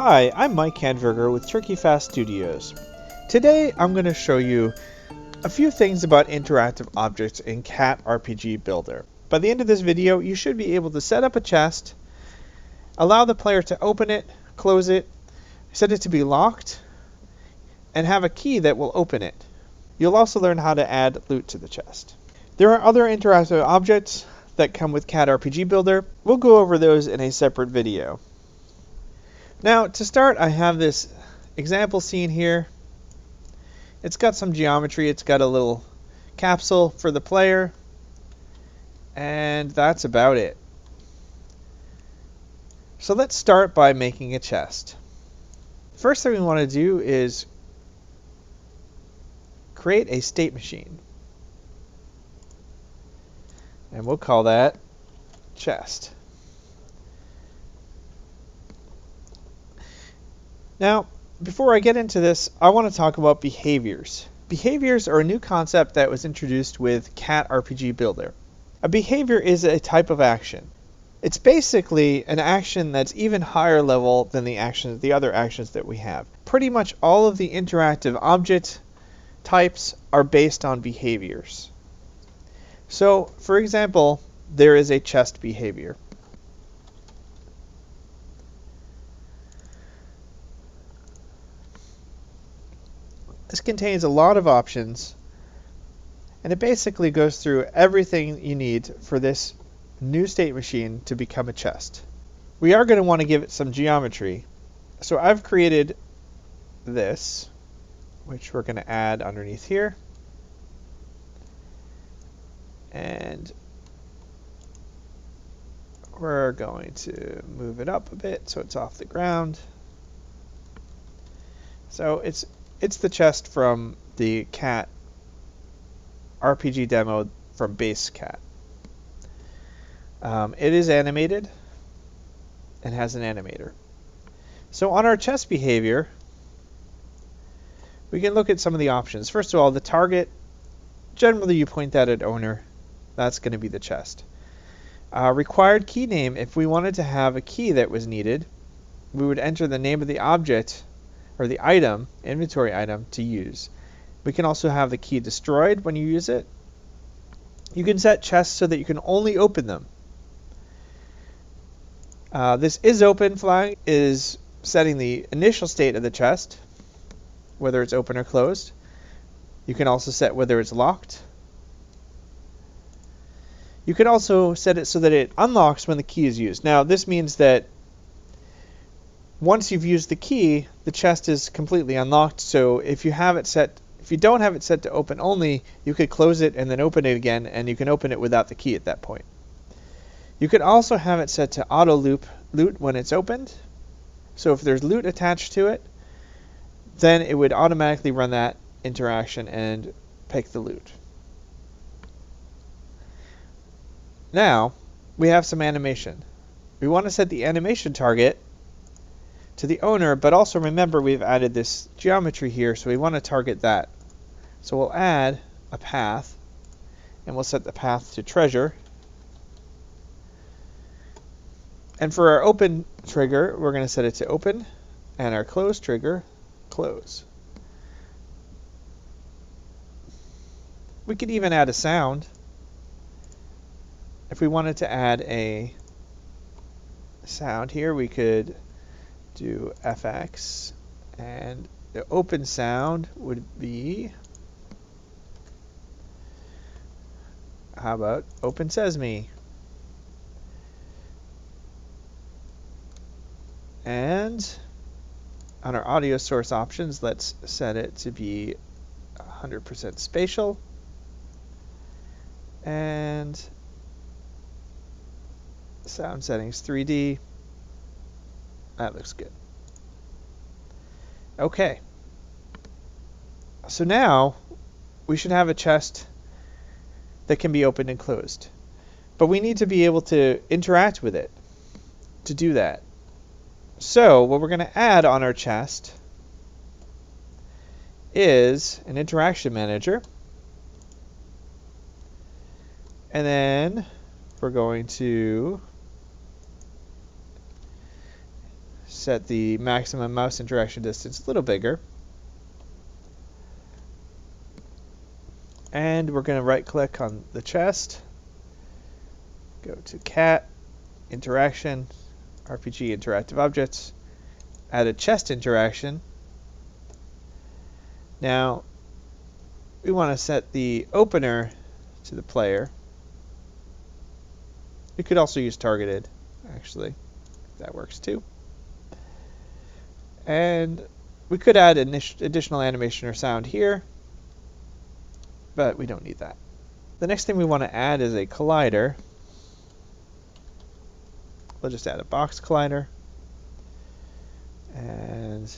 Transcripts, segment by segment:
Hi, I'm Mike Handverger with Turkey Fast Studios. Today I'm going to show you a few things about interactive objects in Cat RPG Builder. By the end of this video, you should be able to set up a chest, allow the player to open it, close it, set it to be locked, and have a key that will open it. You'll also learn how to add loot to the chest. There are other interactive objects that come with Cat RPG Builder. We'll go over those in a separate video. Now, to start, I have this example scene here. It's got some geometry. It's got a little capsule for the player. And that's about it. So let's start by making a chest. First thing we want to do is create a state machine. And we'll call that chest. Now, before I get into this, I want to talk about behaviors. Behaviors are a new concept that was introduced with Cat RPG Builder. A behavior is a type of action. It's basically an action that's even higher level than the other actions that we have. Pretty much all of the interactive object types are based on behaviors. So, for example, there is a chest behavior. This contains a lot of options, and it basically goes through everything you need for this new state machine to become a chest. We are going to want to give it some geometry, so I've created this, which we're going to add underneath here, and we're going to move it up a bit so it's off the ground. So it's the chest from the Cat RPG demo from Base Cat. It is animated and has an animator. So on our chest behavior, we can look at some of the options. First of all, the target, generally you point that at owner. That's going to be the chest. Required key name, if we wanted to have a key that was needed, we would enter the name of the object or the item, inventory item, to use. We can also have the key destroyed when you use it. You can set chests so that you can only open them. This is open flag is setting the initial state of the chest, whether it's open or closed. You can also set whether it's locked. You can also set it so that it unlocks when the key is used. Now, this means that once you've used the key, the chest is completely unlocked. So if you don't have it set to open only, you could close it and then open it again, and you can open it without the key at that point. You could also have it set to auto loot when it's opened. So if there's loot attached to it, then it would automatically run that interaction and pick the loot. Now, we have some animation. We want to set the animation target to the owner, but also remember we've added this geometry here, so we want to target that. So we'll add a path, and we'll set the path to treasure. And for our open trigger, we're going to set it to open, and our close trigger, close. We could even add a sound. If we wanted to add a sound here, we could do FX, and the open sound would be, how about Open Sesame? And on our audio source options, let's set it to be 100% spatial, and sound settings 3D. That looks good. Okay. So now we should have a chest that can be opened and closed. But we need to be able to interact with it to do that. So what we're going to add on our chest is an interaction manager. And then we're going to set the maximum mouse interaction distance a little bigger. And we're going to right click on the chest, go to cat, interaction, RPG interactive objects, add a chest interaction. Now we want to set the opener to the player. You could also use targeted, actually. That works too. And we could add an additional animation or sound here, but we don't need that. The next thing we want to add is a collider. We'll just add a box collider. And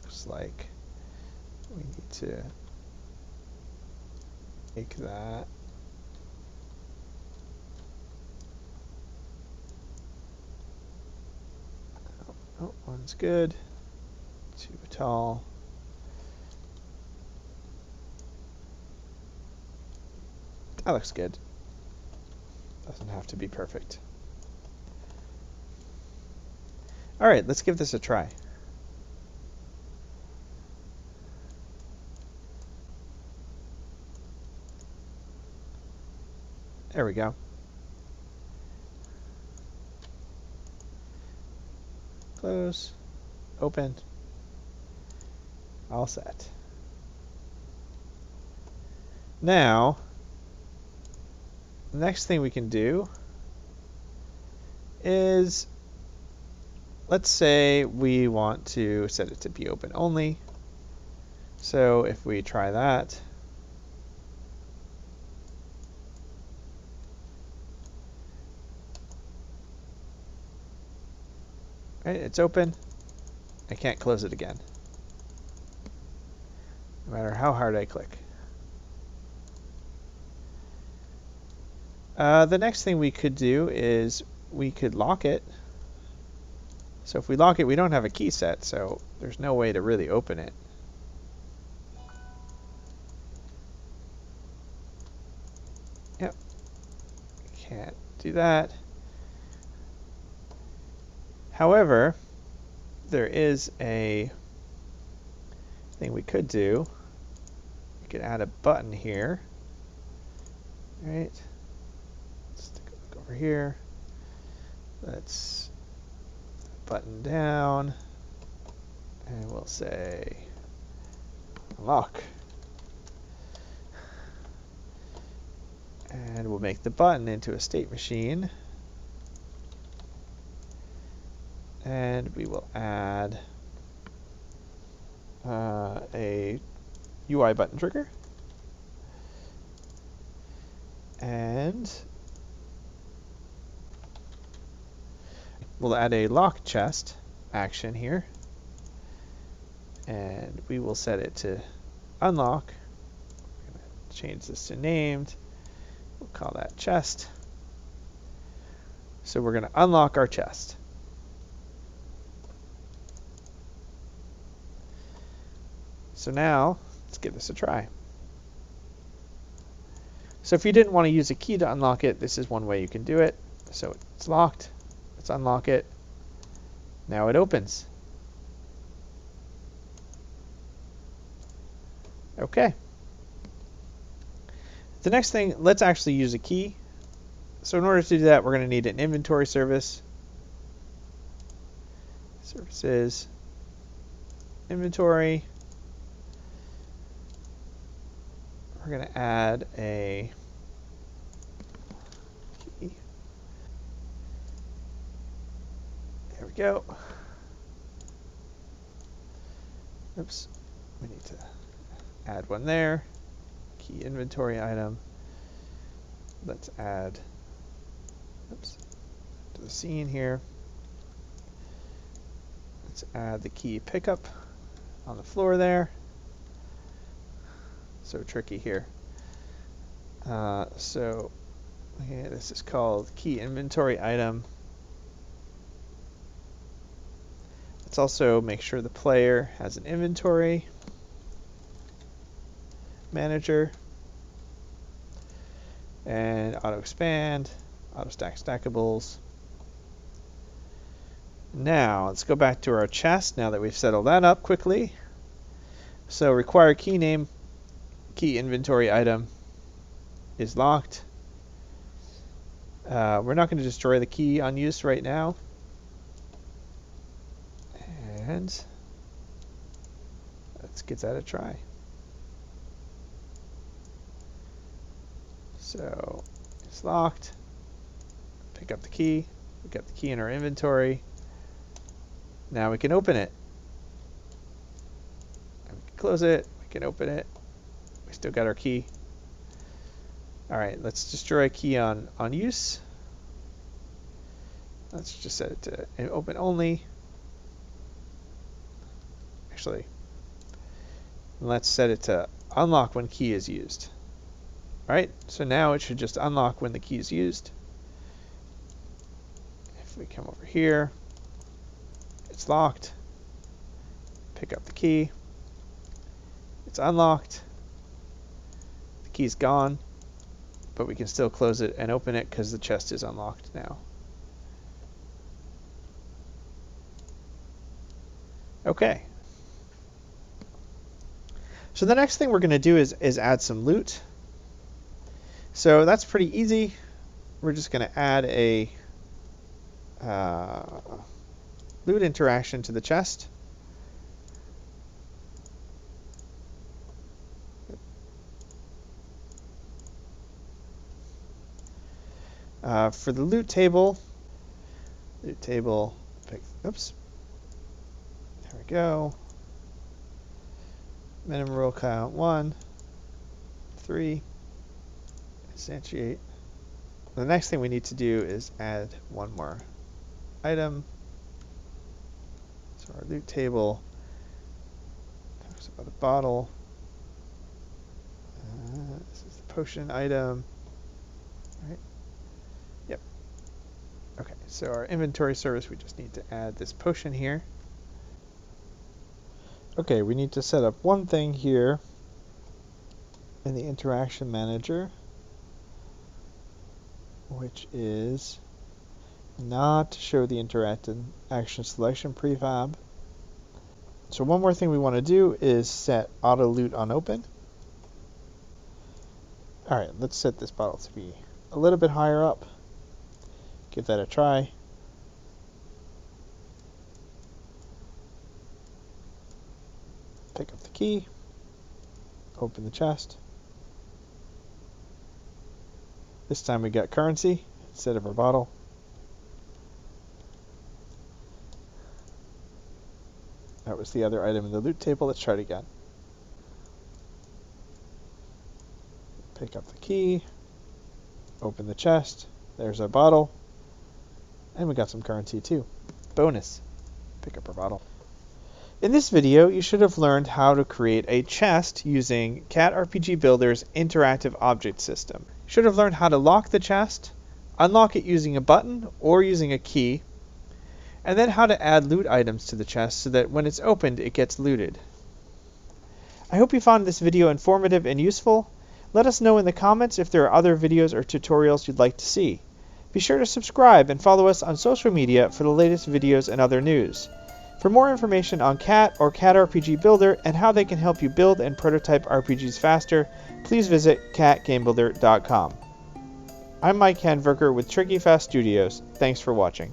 looks like we need to make that one's good. Too tall. That looks good. Doesn't have to be perfect. Alright, let's give this a try. There we go. Close. Open. All set. Now, the next thing we can do is, let's say we want to set it to be open only. So if we try that, right, it's open. I can't close it again, no matter how hard I click. The next thing we could do is we could lock it. So if we lock it, we don't have a key set, so there's no way to really open it. Yep. Can't do that. However, there is a thing we could do. We could add a button here. Right. Let's take a look over here. Let's button down, and we'll say lock. And we'll make the button into a state machine. And we will add a UI button trigger. And we'll add a lock chest action here. And we will set it to unlock. We're going to change this to named. We'll call that chest. So we're going to unlock our chest. So now, let's give this a try. So if you didn't want to use a key to unlock it, this is one way you can do it. So it's locked. Let's unlock it. Now it opens. Okay. The next thing, let's actually use a key. So in order to do that, we're going to need an inventory service. Services, inventory. We're going to add a key. There we go. Oops. We need to add one there. Key inventory item. Let's add, oops, to the scene here. Let's add the key pickup on the floor there. So tricky here. So okay, this is called key inventory item. Let's also make sure the player has an inventory manager and auto expand, auto stack stackables. Now let's go back to our chest now that we've settled that up quickly. So require key name, key inventory item is locked. We're not going to destroy the key on use right now. And let's give that a try. So it's locked. Pick up the key. We got the key in our inventory. Now we can open it. We can close it. We can open it. We still got our key. All right, let's destroy a key on use. Let's just set it to open only. Actually, let's set it to unlock when key is used. All right, so now it should just unlock when the key is used. If we come over here, it's locked. Pick up the key. It's unlocked. The key's gone, but we can still close it and open it because the chest is unlocked now. Okay. So the next thing we're going to do is add some loot. So that's pretty easy. We're just going to add a loot interaction to the chest. For the loot table, oops, there we go. Minimum roll count 1, 3, instantiate. The next thing we need to do is add one more item. So our loot table talks about a bottle. This is the potion item. Right? Yep. Okay, so our inventory service, we just need to add this potion here. Okay, we need to set up one thing here in the interaction manager, which is not to show the interaction selection prefab. So one more thing we want to do is set auto loot on open. All right, let's set this bottle to be a little bit higher up. Give that a try. Pick up the key, open the chest. This time we got currency instead of our bottle. That was the other item in the loot table. Let's try it again. Pick up the key, open the chest. There's our bottle. And we got some currency too. Bonus. Pick up our bottle. In this video, you should have learned how to create a chest using Cat RPG Builder's interactive object system. You should have learned how to lock the chest, unlock it using a button or using a key, and then how to add loot items to the chest so that when it's opened, it gets looted. I hope you found this video informative and useful. Let us know in the comments if there are other videos or tutorials you'd like to see. Be sure to subscribe and follow us on social media for the latest videos and other news. For more information on Cat or Cat RPG Builder and how they can help you build and prototype RPGs faster, please visit catgamebuilder.com. I'm Mike Handverker with Tricky Fast Studios. Thanks for watching.